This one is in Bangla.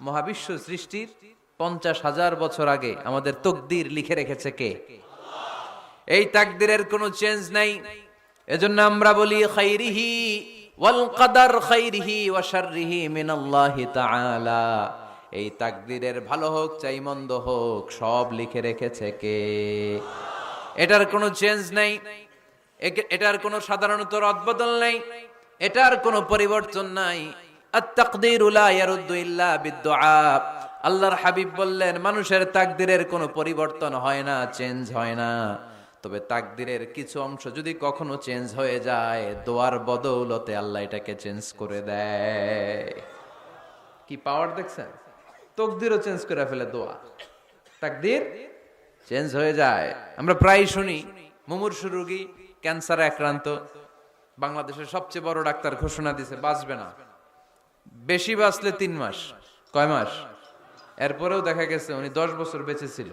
মহাবিশ্ব সৃষ্টির 50,000 বছর আগে আমাদের তকদির লিখে রেখেছে কে? এই তাকদিরের কোনো চেঞ্জ নাই। এজন্য আমরা বলি খাইরিহি ওয়াল কদর খাইরিহি ওয়া শাররিহি মিনাল্লাহি তাআলা। এই তাকদিরের ভালো হোক চাই মন্দ হোক সব লিখে রেখেছে কে? এটার কোনো চেঞ্জ নাই, এটার কোনো সাধারণত রদবদল নাই, এটার কোনো পরিবর্তন নাই। আত-তাকদীরু লা ইয়ারুদ্দু ইল্লা বিদ-দুআ। আল্লাহর হাবিব বললেন মানুষের তাকদীরের কোনো পরিবর্তন হয় না, চেঞ্জ হয় না। তবে তাকদীরের কিছু অংশ যদি কখনো চেঞ্জ হয়ে যায়, দোয়ার বদৌলতে আল্লাহ এটাকে চেঞ্জ করে দেয়। কি পাওয়ার দেখছেন? তকদীরও চেঞ্জ করে ফেলে দোয়া, তাকদীর চেঞ্জ হয়ে যায়। আমরা প্রায় শুনি মুমূর্ষু রোগী, ক্যান্সারে আক্রান্ত, বাংলাদেশের সবচেয়ে বড় ডাক্তার ঘোষণা দিছে বাঁচবে না, বেশি বাঁচলে 3 মাস। কয় মাস? এরপরেও দেখা গেছে উনি 10 বছর বেঁচে ছিল।